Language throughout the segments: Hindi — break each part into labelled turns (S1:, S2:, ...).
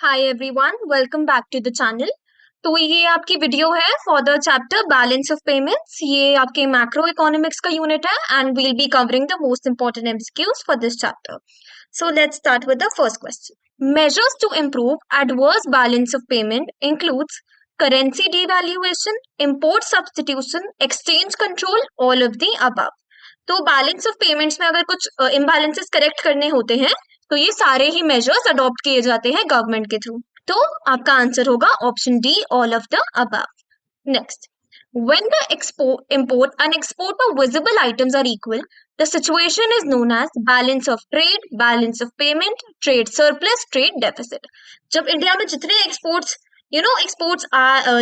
S1: Hi everyone, welcome back to the channel. तो ये आपकी वीडियो है for the chapter balance of payments. ये आपके मैक्रो इकोनॉमिक्स का यूनिट है and we'll be covering the most important MCQs for this chapter. So let's start with the first question. Measures to improve adverse balance of payment includes currency devaluation, import substitution, exchange control, all of the above। तो बैलेंस ऑफ पेमेंट्स में अगर कुछ इम्बैलेंसेस करेक्ट करने होते हैं तो ये सारे ही मेजर्स अडॉप्ट किए जाते हैं गवर्नमेंट के थ्रू। तो आपका आंसर होगा option D, all of the above. Next, when the import and export of visible items are equal, the situation is known as balance of trade, balance of payment, trade surplus, trade deficit। जब इंडिया में जितने एक्सपोर्ट्स एक्सपोर्ट्स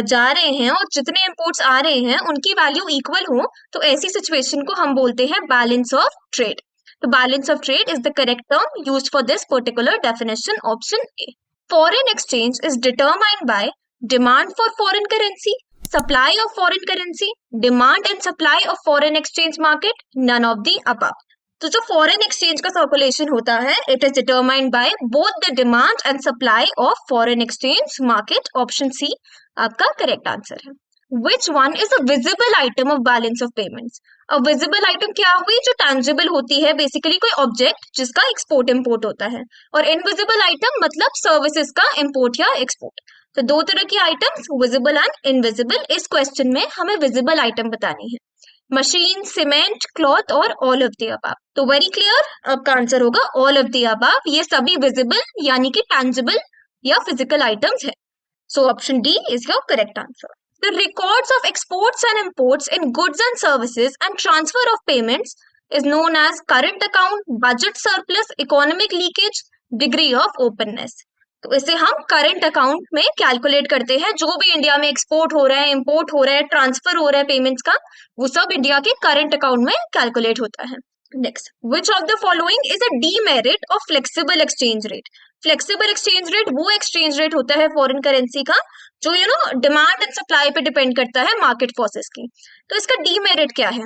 S1: जा रहे हैं और जितने इंपोर्ट्स आ रहे हैं उनकी वैल्यू इक्वल हो तो ऐसी सिचुएशन को हम बोलते हैं बैलेंस ऑफ ट्रेड। तो balance of trade is the correct term used for this particular definition, option A. Foreign exchange is determined bye demand for foreign currency, supply of foreign currency, demand and supply of foreign exchange market, none of the above। तो जो फॉरेन एक्सचेंज का सर्कुलेशन होता है it is determined by both the demand and supply of foreign exchange market, option C आपका करेक्ट आंसर है। Which one is a visible item of balance of payments. अब विजिबल आइटम क्या हुई? जो टैंजिबल होती है, बेसिकली कोई ऑब्जेक्ट जिसका एक्सपोर्ट इम्पोर्ट होता है, और इनविजिबल आइटम मतलब सर्विसेज का इम्पोर्ट या एक्सपोर्ट। तो दो तरह की आइटम्स, विजिबल एंड इनविजिबल। इस क्वेश्चन में हमें विजिबल आइटम बतानी है, मशीन, सीमेंट, क्लॉथ और ऑल ऑफ द अबव। तो वेरी क्लियर, आपका आंसर होगा ऑल ऑफ द अबव। ये सभी विजिबल यानी कि टैंजिबल या फिजिकल आइटम्स है। So option D is your correct answer. The records of exports and imports in goods and services and transfer of payments is known as current account, budget surplus, economic leakage, degree of openness। तो इसे हम करंट अकाउंट में कैलकुलेट करते हैं। जो भी इंडिया में एक्सपोर्ट हो रहा है, इंपोर्ट हो रहा है, ट्रांसफर हो रहा है पेमेंट्स का, वो सब इंडिया के करंट अकाउंट में कैलकुलेट होता है। Next, which of the following is a demerit of flexible exchange rate. Flexible exchange rate वो एक्सचेंज रेट होता है फॉरेन करेंसी का जो डिमांड एंड सप्लाई पे डिपेंड करता है मार्केट फोर्सेस की। तो इसका डीमेरिट क्या है?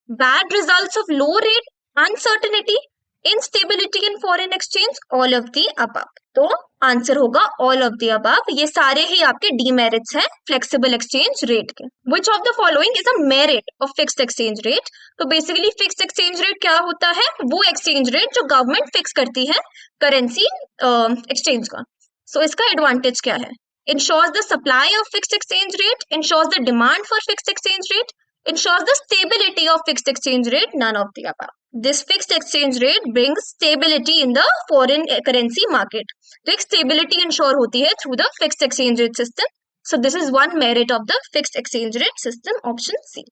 S1: Bad results of low rate, uncertainty, instability in foreign exchange, all of the above. तो आंसर होगा ऑल ऑफ द अबव। ये सारे ही आपके डीमेरिट्स हैं फ्लेक्सिबल एक्सचेंज रेट के। विच of the following is a merit of fixed exchange rate. तो बेसिकली फिक्स्ड एक्सचेंज रेट क्या होता है? वो एक्सचेंज रेट जो गवर्नमेंट फिक्स करती है करेंसी एक्सचेंज का। सो इसका एडवांटेज क्या है? ensures the supply of fixed exchange rate, ensures the demand for fixed exchange rate, ensures the stability of fixed exchange rate, none of the above। This fixed exchange rate brings stability in the foreign currency market। तो एक stability ensure होती है through the fixed exchange rate system। So this is one merit of the fixed exchange rate system, option C।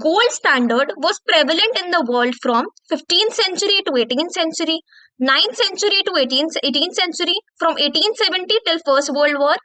S1: Gold standard was prevalent in the world from 15th century to 18th century, 9th century to 18th century, from 1870 till First World War,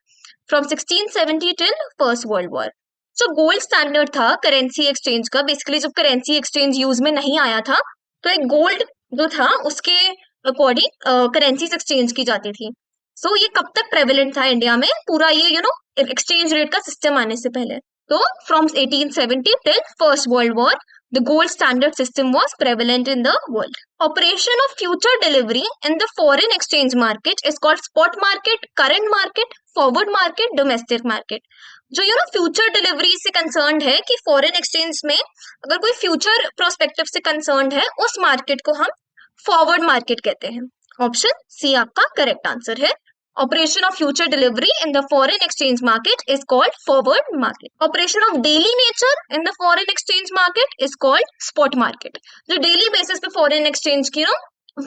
S1: from 1670 till first world war. जो गोल्ड स्टैंडर्ड था करेंसी एक्सचेंज का, बेसिकली जब करेंसी एक्सचेंज यूज में नहीं आया था तो एक गोल्ड जो था उसके अकॉर्डिंग करेंसीज एक्सचेंज की जाती थी। सो ये कब तक प्रेवलेंट था इंडिया में? पूरा ये एक्सचेंज रेट का सिस्टम आने से पहले। तो from 1870 till first world war the gold standard system was prevalent in the world। Operation of future delivery in the foreign exchange market is called spot market, current market, forward market, domestic market। जो फ्यूचर डिलीवरी से कंसर्न्ड है कि फॉरेन एक्सचेंज में अगर कोई फ्यूचर प्रोस्पेक्टिव से कंसर्न्ड है उस मार्केट को हम फॉरवर्ड मार्केट कहते हैं। ऑप्शन सी आपका करेक्ट आंसर है। Operation of future delivery in the foreign exchange market is called forward market। Operation of daily nature in the foreign exchange market is called spot market। जो daily basis पे foreign exchange की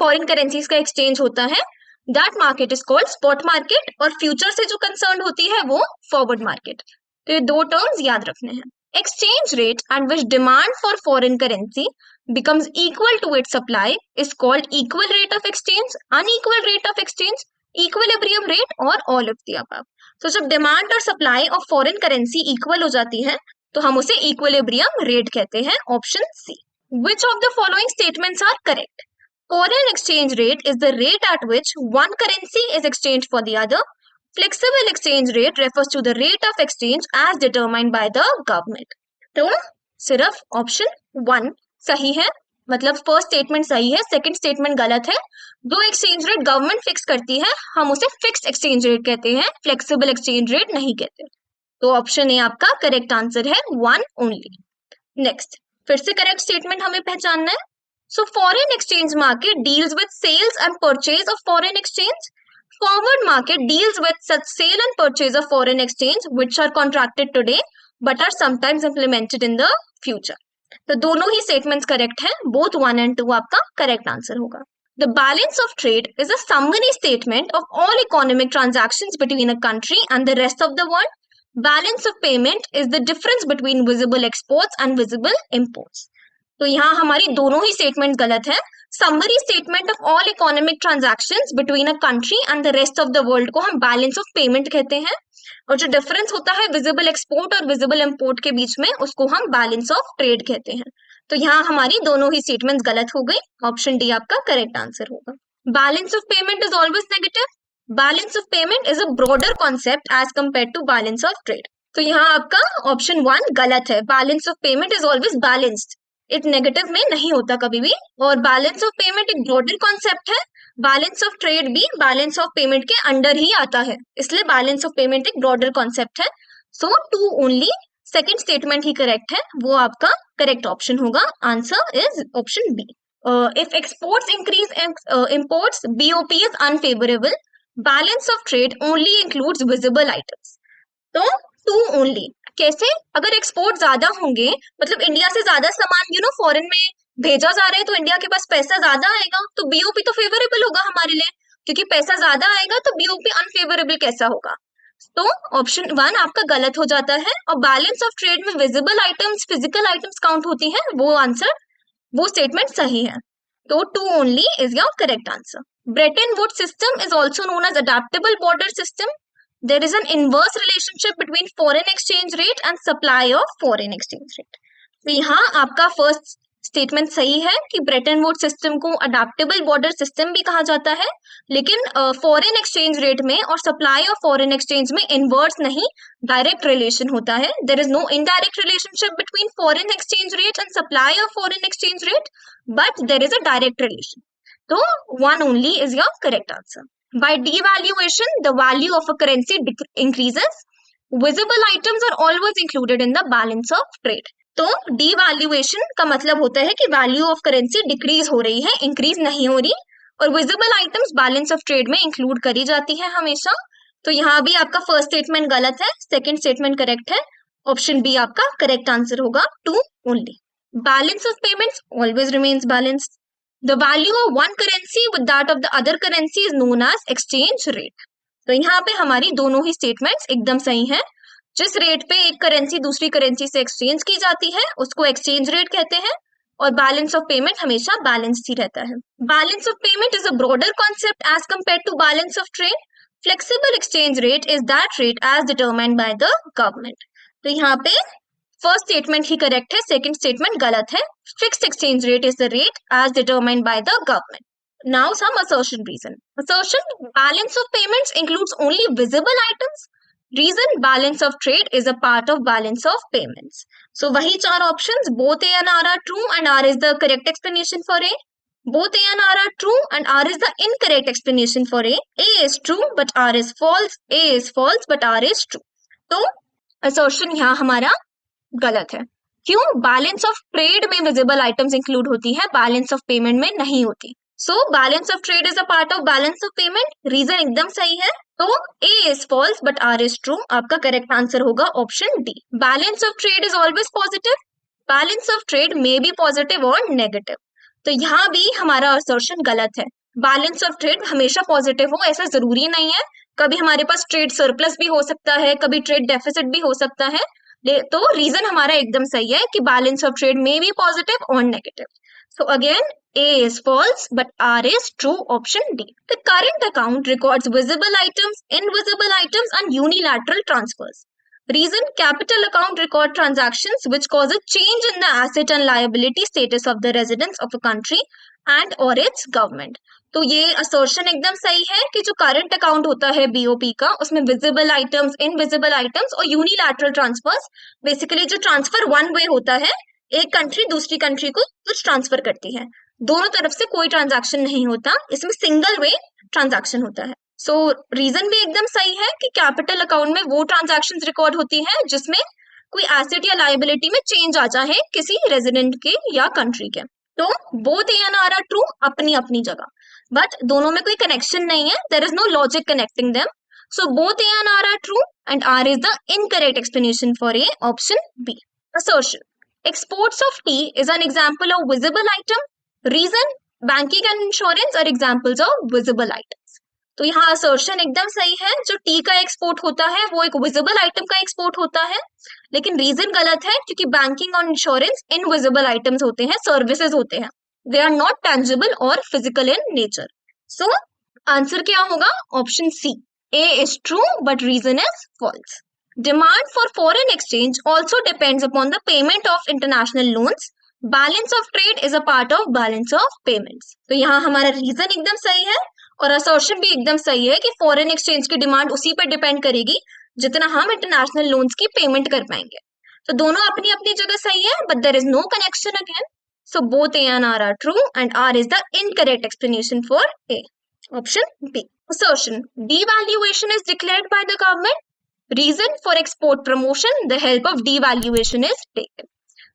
S1: foreign currencies का exchange होता है, that market is called spot market। और future से जो concerned होती है वो forward market। तो ये दो terms याद रखने हैं। Exchange rate at which demand for foreign currency becomes equal to its supply is called equal rate of exchange, unequal rate of exchange, equilibrium rate और ऑल ऑफ द अबव। तो जब डिमांड और supply of foreign currency equal हो जाती है तो हम उसे इक्विलिब्रियम रेट कहते हैं, option C. Which of the following statements are correct? Foreign exchange rate is the rate at which one currency is exchange for the other. Flexible exchange rate refers to the rate of exchange as determined by the government. तो सिर्फ ऑप्शन 1 सही है, मतलब फर्स्ट स्टेटमेंट सही है, सेकंड स्टेटमेंट गलत है। जो एक्सचेंज रेट गवर्नमेंट फिक्स करती है हम उसे फिक्स्ड एक्सचेंज रेट कहते हैं, फ्लेक्सिबल एक्सचेंज रेट नहीं कहते। तो ऑप्शन ए आपका करेक्ट आंसर है, वन ओनली। नेक्स्ट, फिर से करेक्ट स्टेटमेंट हमें पहचानना है। So foreign exchange market deals with sales and purchase of foreign exchange. Forward market deals with such sale and purchase of foreign exchange which are contracted today but are sometimes implemented in the future. तो दोनों ही स्टेटमेंट्स करेक्ट हैं, बोथ 1 and 2 आपका करेक्ट आंसर होगा। The balance of trade is a summary statement of all economic transactions between a country and the rest of the world. Balance of payment is the difference between visible exports and visible imports. तो यहाँ हमारी दोनों ही स्टेटमेंट गलत है। Summary statement of all economic transactions between a country and the rest of the world को हम बैलेंस ऑफ पेमेंट कहते हैं, और जो डिफरेंस होता है विजिबल एक्सपोर्ट और विजिबल इंपोर्ट के बीच में उसको हम बैलेंस ऑफ ट्रेड कहते हैं। तो यहाँ हमारी दोनों ही स्टेटमेंट्स गलत हो गई, ऑप्शन डी आपका करेक्ट आंसर होगा। Balance of payment is always negative. Balance of payment is a broader concept as compare to balance of trade. तो यहाँ आपका ऑप्शन 1 गलत है। Balance of payment is always balanced, it negative में नहीं होता कभी भी, और बैलेंस ऑफ पेमेंट एक ब्रॉडर कॉन्सेप्ट है। बैलेंस ऑफ ट्रेड भी बैलेंस ऑफ पेमेंट के अंडर ही आता है, इसलिए बैलेंस ऑफ पेमेंट एक ब्रॉडर कॉन्सेप्ट है। सो 2 ओनली, सेकंड स्टेटमेंट ही करेक्ट है, वो आपका करेक्ट ऑप्शन होगा। Answer is option B. If exports increase imports BOP is unfavourable. Balance of trade only includes visible items. तो 2 ओनली कैसे? अगर एक्सपोर्ट ज्यादा होंगे, मतलब इंडिया से ज्यादा सामान फॉरेन में भेजा जा रहा है, तो इंडिया के पास पैसा ज्यादा आएगा, तो बीओपी तो फेवरेबल होगा हमारे लिए, क्योंकि पैसा ज्यादा आएगा तो बीओपी अनफेवरेबल कैसा होगा? तो ऑप्शन 1 आपका गलत हो जाता है। और बैलेंस ऑफ ट्रेड में visible items, physical items count होती हैं, वो आंसर, वो स्टेटमेंट सही है। तो 2 only is your correct answer. Bretton Woods system is also known as adaptable border system. There is an inverse relationship between foreign exchange rate and supply of foreign exchange rate. तो यहाँ आपका फर्स्ट स्टेटमेंट सही है कि ब्रेटन वुड्स सिस्टम को अडेप्टेबल बॉर्डर सिस्टम भी कहा जाता है, लेकिन फॉरेन एक्सचेंज रेट में और सप्लाई ऑफ फॉरेन एक्सचेंज में इनवर्स नहीं, डायरेक्ट रिलेशन होता है। There is no indirect relationship between foreign exchange rate and supply of foreign exchange rate, but there is a direct relation. तो 1 only is your correct answer. By devaluation, the value of a currency increases. Visible items are always included in the balance of trade. तो devaluation का मतलब होता है कि value of currency decrease हो रही है, increase नहीं हो रही, और visible items balance of trade में include करी जाती है हमेशा। तो यहाँ भी आपका फर्स्ट स्टेटमेंट गलत है, सेकंड स्टेटमेंट करेक्ट है, ऑप्शन बी आपका करेक्ट आंसर होगा, 2 only. Balance of payments always remains balanced. The value of one currency with that of the other currency is known as exchange rate. तो यहाँ पे हमारी दोनों ही स्टेटमेंट्स एकदम सही हैं। जिस रेट पे एक करेंसी दूसरी करेंसी से एक्सचेंज की जाती है उसको एक्सचेंज रेट कहते हैं, और बैलेंस ऑफ पेमेंट हमेशा बैलेंस्ड ही रहता है। Balance of payment is a broader concept as compare to balance of trade. Flexible exchange rate is that rate as determined by the government. तो यहाँ पे फर्स्ट स्टेटमेंट ही करेक्ट है, सेकंड स्टेटमेंट गलत है। Fixed exchange rate is the rate as determined by the government. Now some assertion reason. Assertion: balance of payments includes only visible items. Reason: balance of trade is a part of balance of payments. So वही 4 options, both A and R are true and R is the correct explanation for A. Both A and R are true and R is the incorrect explanation for A. A is true but R is false. A is false but R is true. तो assertion यहाँ हमारा गलत है। क्यों? बैलेंस ऑफ ट्रेड में विजिबल आइटम्स इंक्लूड होती है, बैलेंस ऑफ पेमेंट में नहीं होती। So balance of trade is a part of balance of payment, reason एकदम सही है। तो A is false but R is true, आपका करेक्ट आंसर होगा option D. Balance of trade is always positive. Balance of trade may be positive और नेगेटिव। तो यहाँ भी हमारा असर्शन गलत है। बैलेंस ऑफ ट्रेड हमेशा पॉजिटिव हो ऐसा जरूरी नहीं है, कभी हमारे पास ट्रेड सरप्लस भी हो सकता है, कभी ट्रेड डेफिसिट भी हो सकता है। तो रीजन हमारा एकदम सही है कि बैलेंस ऑफ ट्रेड में भी पॉजिटिव और negative. So again A is false but R is true, option D. The current account records visible items, invisible items and unilateral transfers. Reason: capital account record transactions which cause a change in the asset and liability status of the residents of a country and or its government. तो ये assertion एकदम सही है कि जो current account होता है BOP का, उसमें visible items, invisible items और unilateral transfers, basically जो transfer one way होता है, एक कंट्री दूसरी कंट्री को कुछ ट्रांसफर करती है, दोनों तरफ से कोई ट्रांजैक्शन नहीं होता, इसमें सिंगल वे ट्रांजैक्शन होता है। सो रीजन भी एकदम सही है कि कैपिटल अकाउंट में वो ट्रांजैक्शंस रिकॉर्ड होती है जिसमें कोई एसेट या लायबिलिटी में चेंज आ जाए किसी रेजिडेंट के या कंट्री के। तो both A and R are true अपनी अपनी जगह, बट दोनों में कोई कनेक्शन नहीं है, there is no logic connecting them. So both A and R true and R is the incorrect explanation for A, option B. Assertion. Exports of tea is an example of visible item. Reason, banking and insurance are examples of visible items. तो यहाँ assertion एकदम सही है, जो टी का एक्सपोर्ट होता है वो एक विजिबल आइटम का एक्सपोर्ट होता है, लेकिन रीजन गलत है क्योंकि बैंकिंग और इंश्योरेंस इनविजिबल आइटम्स होते हैं, सर्विसेज होते हैं, दे आर नॉट टेंजिबल और physical in nature. So answer क्या होगा? Option C, A is true but reason is false. Demand for foreign exchange also depends upon the payment of international loans. Balance of trade is a part of balance of payments. तो यहाँ हमारा रीजन एकदम सही है और असर्शन भी एकदम सही है कि फॉरेन एक्सचेंज की डिमांड उसी पर डिपेंड करेगी जितना हम इंटरनेशनल लोन्स की पेमेंट कर पाएंगे। तो दोनों अपनी अपनी जगह सही है, but there is no connection again. So both A and R true and R is the incorrect explanation for A, option B. Assertion. Devaluation is declared by the government. Reason for export promotion, the help of devaluation is taken.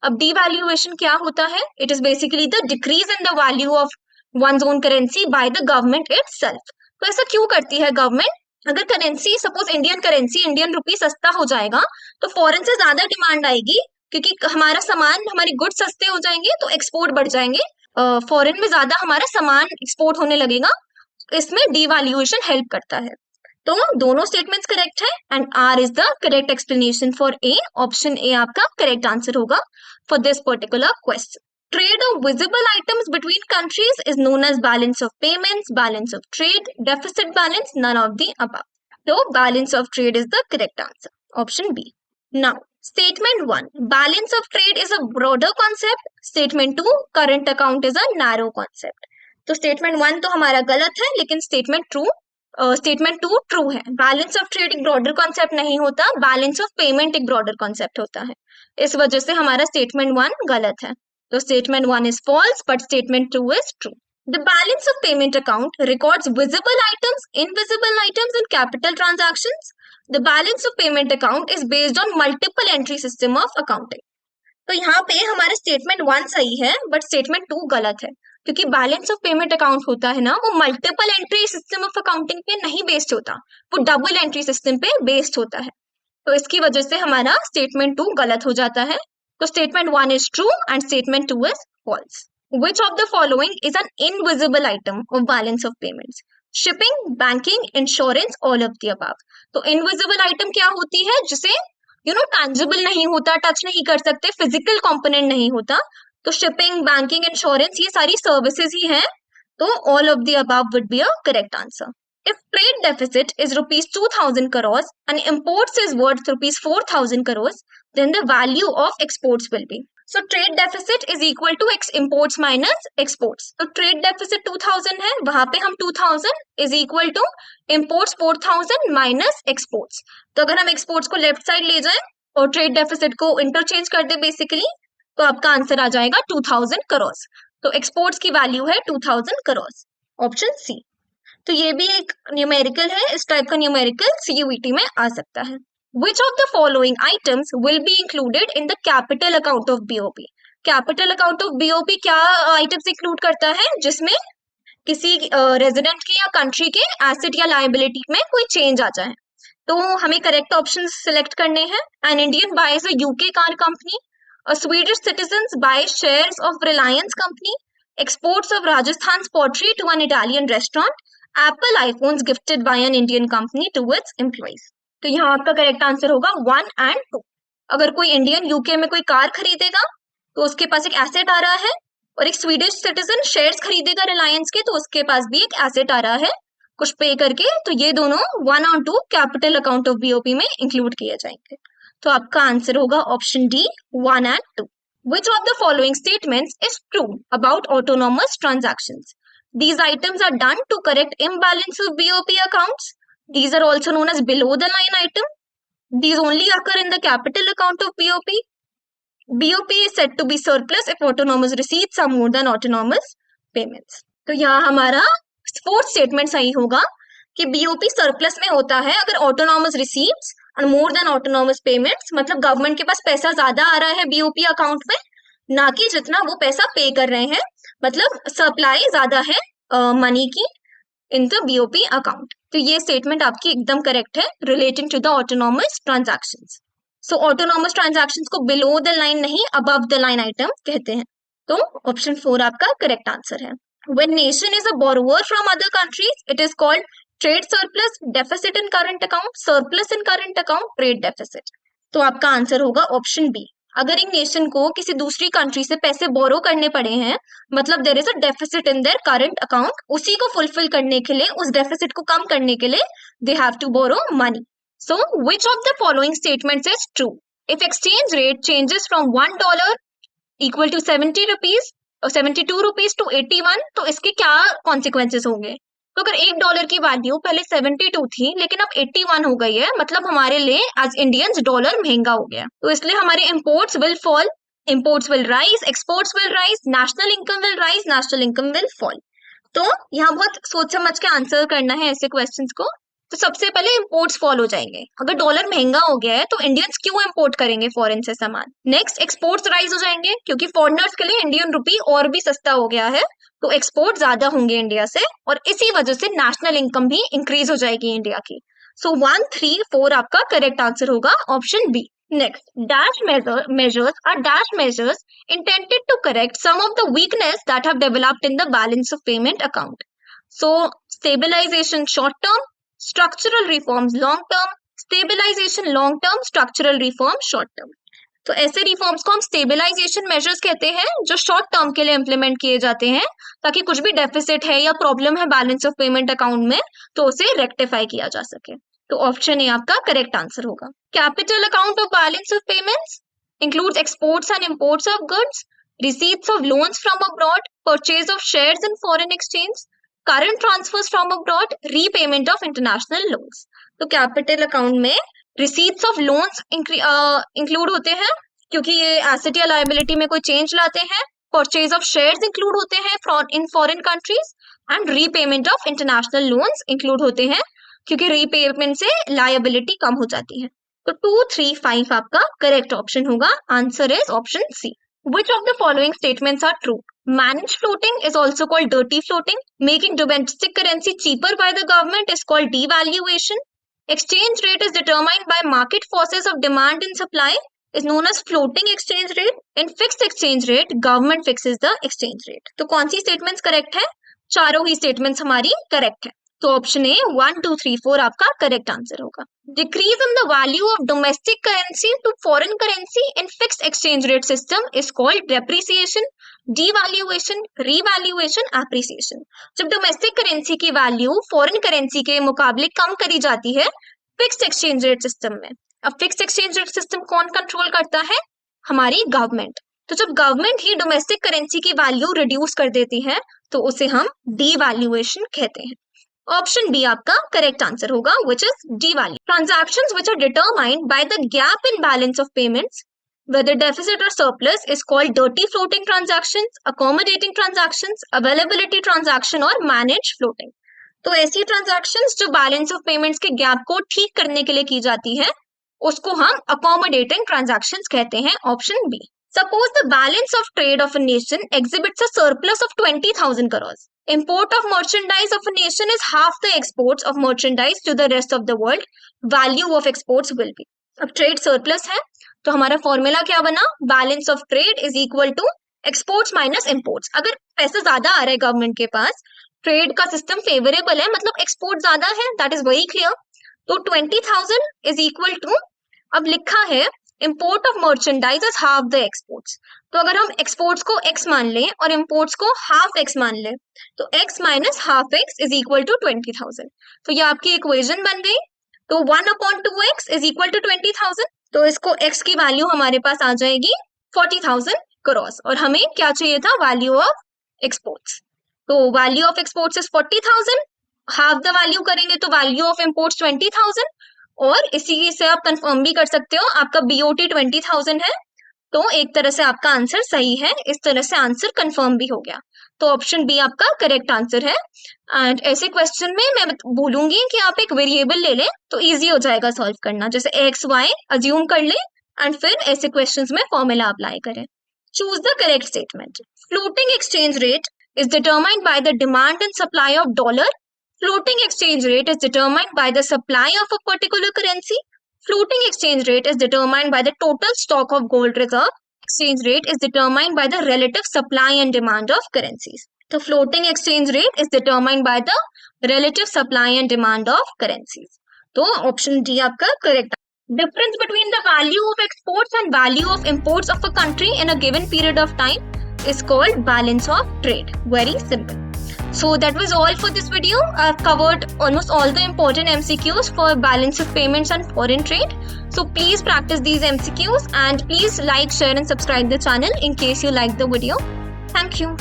S1: अब devaluation क्या होता है? It is basically the decrease in the value of one's own currency by the government itself. तो ऐसा क्यों करती है गवर्नमेंट? अगर currency suppose Indian currency, Indian rupee सस्ता हो जाएगा तो फॉरेन से ज्यादा डिमांड आएगी, क्योंकि हमारा सामान, हमारे गुड्स सस्ते हो जाएंगे तो एक्सपोर्ट बढ़ जाएंगे, फॉरेन में ज्यादा हमारा सामान एक्सपोर्ट होने लगेगा। इसमें डिवैल्यूएशन हेल्प करता है। तो दोनों स्टेटमेंट्स करेक्ट है and R is the correct explanation for A, option A आपका करेक्ट आंसर होगा for this particular question. Trade of visible items between countries is known as balance of payments, balance of trade, deficit balance, none of the above. So balance of trade is the correct answer, option B. Now statement 1, balance of trade is a broader concept. Statement 2, current account is a narrow concept. तो statement 1 तो हमारा गलत है, लेकिन statement 2 ट्रू है। बैलेंस ऑफ ट्रेड एक ब्रॉडर कॉन्सेप्ट नहीं होता, बैलेंस ऑफ पेमेंट एक ब्रॉडर कॉन्सेप्ट होता है, इस वजह से हमारा स्टेटमेंट 1 गलत है। तो statement 1 is false but statement 2 is true. The balance of payment account records visible items, invisible items and capital transactions. The balance of payment account is based on multiple entry system of accounting. तो यहाँ पे हमारा स्टेटमेंट 1 सही है बट स्टेटमेंट 2 गलत है, क्योंकि बैलेंस ऑफ पेमेंट अकाउंट होता है ना, वो multiple entry system of accounting पे नहीं बेस्ड होता, वो डबल एंट्री सिस्टम पे बेस्ड होता है। तो इसकी वजह से हमारा स्टेटमेंट 2 गलत हो जाता है। तो statement 1 is true and statement 2 is false. Which of the following is an invisible item of balance of payments? Shipping, banking, insurance, all of the above. तो invisible item क्या होती है? जिसे tangible नहीं होता, टच नहीं कर सकते, फिजिकल कंपोनेंट नहीं होता। तो शिपिंग, बैंकिंग, इंश्योरेंस ये सारी सर्विसेज ही हैं। तो all of the above would be a correct answer. If trade deficit is rupees 2000 crores and imports is worth rupees 4000 crores, then the value of exports will be. So trade deficit is equal to imports minus exports. तो trade deficit 2000 है, वहां पे हम 2000 is equal to imports 4000 minus exports. तो अगर हम exports को लेफ्ट साइड ले जाएं और trade deficit को इंटरचेंज कर दे बेसिकली, तो आपका आंसर आ जाएगा 2000 crores. तो एक्सपोर्ट्स की वैल्यू है 2000 crores, ऑप्शन सी। तो ये भी एक न्यूमेरिकल है, इस टाइप का न्यूमेरिकल सीयूईटी में आ सकता है। Which of the following items will be included in the capital account of BOP? Capital account of BOP क्या आइटम्स इंक्लूड करता है? जिसमें किसी रेजिडेंट की या कंट्री के एसेट या लायबिलिटी में कोई चेंज आ जाए। तो हमें करेक्ट ऑप्शन सिलेक्ट करने हैं। An Indian buys a UK car company, a Swedish citizens buy shares of Reliance company, exports of Rajasthan's pottery to an Italian restaurant, Apple iPhones gifted by an Indian company to its employees. तो यहाँ आपका करेक्ट आंसर होगा 1 and 2। अगर कोई इंडियन यूके में कोई कार खरीदेगा तो उसके पास एक एसेट आ रहा है, और एक स्वीडिश सिटीजन शेयर्स खरीदेगा रिलायंस के तो उसके पास भी एक एसेट आ रहा है कुछ पे करके। तो ये दोनों 1 और 2 कैपिटल अकाउंट ऑफ BOP में इंक्लूड किए जाएंगे। तो आपका आंसर होगा option D 1 and 2। Which of the following statements is true about autonomous transactions? These items are done to correct imbalance of BOP accounts. These are also known as below the line item. These only occur in the capital account of BOP. BOP is said to be surplus if autonomous receipts are more than autonomous payments. तो यहाँ हमारा फोर्थ स्टेटमेंट सही होगा कि BOP सरप्लस में होता है अगर ऑटोनॉमस रिसीप्ट्स और मोर देन ऑटोनॉमस पेमेंट्स, मतलब गवर्नमेंट के पास पैसा ज्यादा आ रहा है BOP अकाउंट में, ना कि जितना वो पैसा पे कर रहे हैं, मतलब सप्लाई ज्यादा है मनी की इन द BOP अकाउंट। तो ये स्टेटमेंट आपकी एकदम करेक्ट है relating to the autonomous transactions. So autonomous transactions को बिलो द लाइन नहीं अबव द लाइन आइटम कहते हैं। तो ऑप्शन 4 आपका करेक्ट आंसर है। When nation is a borrower from other countries, it is called trade surplus, deficit in current account, surplus in current account, trade deficit. तो आपका आंसर होगा ऑप्शन बी। अगर एक नेशन को किसी दूसरी कंट्री से पैसे बोरो करने पड़े हैं, मतलब there is a deficit in their current account, उसी को फुलफिल करने के लिए, उस डेफिसिट को कम करने के लिए they have to borrow money. So which of the following statements is true? If exchange rate changes from $1 equal to 70 rupees और 72 रुपीज टू 81, तो इसके क्या कॉन्सिक्वेंसेस होंगे? तो अगर $1 की वैल्यू पहले 72 थी लेकिन अब 81 हो गई है, मतलब हमारे लिए एज इंडियंस डॉलर महंगा हो गया, तो इसलिए हमारे imports will fall, imports will rise, exports will rise, national income will rise, national income will fall. तो यहाँ बहुत सोच समझ के आंसर करना है ऐसे क्वेश्चंस को। तो सबसे पहले इंपोर्ट्स फॉल हो जाएंगे, अगर डॉलर महंगा हो गया है तो इंडियंस क्यों इंपोर्ट करेंगे फॉरेन से सामान। नेक्स्ट एक्सपोर्ट्स राइज हो जाएंगे, क्योंकि फॉरेनर्स के लिए इंडियन रुपी और भी सस्ता हो गया है, तो एक्सपोर्ट ज्यादा होंगे इंडिया से, और इसी वजह से नेशनल इनकम भी इंक्रीज हो जाएगी इंडिया की। सो 1, 3, 4 आपका करेक्ट आंसर होगा option B. Next, dash measures are dash measures intended to correct some of the weakness that have developed in the balance of payment account. So, stabilization short term, structural reforms long term, stabilization long term, structural reform short term. तो ऐसे रिफॉर्म्स को हम स्टेबलाइजेशन मेजर्स कहते हैं, जो शॉर्ट टर्म के लिए इंप्लीमेंट किए जाते हैं, ताकि कुछ भी डेफिसिट है या प्रॉब्लम है बैलेंस ऑफ पेमेंट अकाउंट में तो उसे रेक्टिफाई किया जा सके। तो ऑप्शन ए आपका करेक्ट आंसर होगा। Capital account of balance of payments includes exports and imports of goods, receipts of loans from abroad, purchase of shares in foreign exchange, current transfers from abroad, repayment of international loans. तो कैपिटल अकाउंट में receipts of loans इंक्लूड होते हैं, क्योंकि ये एसेट या लायबिलिटी में कोई चेंज लाते हैं। परचेज ऑफ शेयर्स इंक्लूड होते हैं in foreign countries, and repayment of international loans include होते हैं, क्योंकि रीपेमेंट से लायबिलिटी कम हो जाती है। तो 2, 3, 5 आपका करेक्ट ऑप्शन होगा। Answer is option C. Which of the following statements are true? Managed floating is also called dirty floating. Making domestic currency cheaper by the government is called devaluation. Exchange rate is determined by market forces of demand and supply is known as floating exchange rate. In fixed exchange rate, government fixes the exchange rate. तो कौन सी statements correct है? चारों ही statements हमारी correct है। तो ऑप्शन ए 1, 2, 3, 4 आपका करेक्ट आंसर होगा। Decrease in the value of domestic currency to foreign currency in fixed exchange rate system is called depreciation, devaluation, revaluation, appreciation. जब डोमेस्टिक करेंसी की वैल्यू फॉरेन करेंसी के मुकाबले कम करी जाती है फिक्स्ड एक्सचेंज रेट सिस्टम में। अब फिक्स्ड एक्सचेंज रेट सिस्टम कौन कंट्रोल करता है? हमारी गवर्नमेंट। तो जब गवर्नमेंट ही डोमेस्टिक करेंसी की वैल्यू रिड्यूस कर देती है तो उसे हम डीवैल्यूएशन कहते हैं। ऑप्शन बी आपका करेक्ट आंसर होगा, which is devalue. Transactions which are determined by the gap in balance of payments, whether deficit or surplus, is called dirty floating transactions, accommodating transactions, availability transaction और managed floating. तो ऐसी transactions जो balance of payments के gap को ठीक करने के लिए की जाती है, उसको हम accommodating transactions कहते हैं। Option B. Suppose the balance of trade of a nation exhibits a surplus of 20,000 crores. Import of merchandise of a nation is half the exports of merchandise to the rest of the world. Value of exports will be. अब ट्रेड सरप्लस है तो हमारा फॉर्मूला क्या बना? Balance of trade is equal to exports minus imports. अगर पैसा ज्यादा आ रहा है गवर्नमेंट के पास, ट्रेड का सिस्टम फेवरेबल है, मतलब एक्सपोर्ट ज्यादा है, दैट इज वेरी क्लियर। तो 20,000 इज इक्वल टू, अब लिखा है import of merchandise is half the exports. तो अगर हम एक्सपोर्ट्स को x मान लें और इंपोर्ट्स को हाफ x मान लें, तो x minus half x is equal to 20,000। तो ये आपकी इक्वेशन बन गई। तो 1/2x इज इक्वल टू 20,000। तो इसको x की वैल्यू हमारे पास आ जाएगी 40,000 क्रॉस, और हमें क्या चाहिए था? Value of exports. तो value of exports is 40,000, half the value करेंगे तो वैल्यू ऑफ इंपोर्ट्स 20,000, और इसी से आप कंफर्म भी कर सकते हो आपका BOT 20,000 है, तो एक तरह से आपका आंसर सही है, इस तरह से आंसर कंफर्म भी हो गया। तो ऑप्शन बी आपका करेक्ट आंसर है। एंड ऐसे क्वेश्चन में मैं बोलूंगी कि आप एक वेरिएबल ले लें तो इजी हो जाएगा सॉल्व करना, जैसे एक्स वाई अज्यूम कर लें एंड फिर ऐसे क्वेश्चंस में फॉर्मूला अप्लाई करें। Choose the correct statement. Floating exchange rate is determined by the demand and supply of dollar. Floating exchange rate is determined by the supply of a particular currency. Floating exchange rate is determined by the total stock of gold reserve. Exchange rate is determined by the relative supply and demand of currencies. The floating exchange rate is determined by the relative supply and demand of currencies. तो ऑप्शन डी आपका correct. Difference between the value of exports and value of imports of a country in a given period of time is called balance of trade. Very simple. So that was all for this video. I've covered almost all the important MCQs for balance of payments and foreign trade. So please practice these MCQs and please like, share and subscribe the channel in case you like the video. Thank you.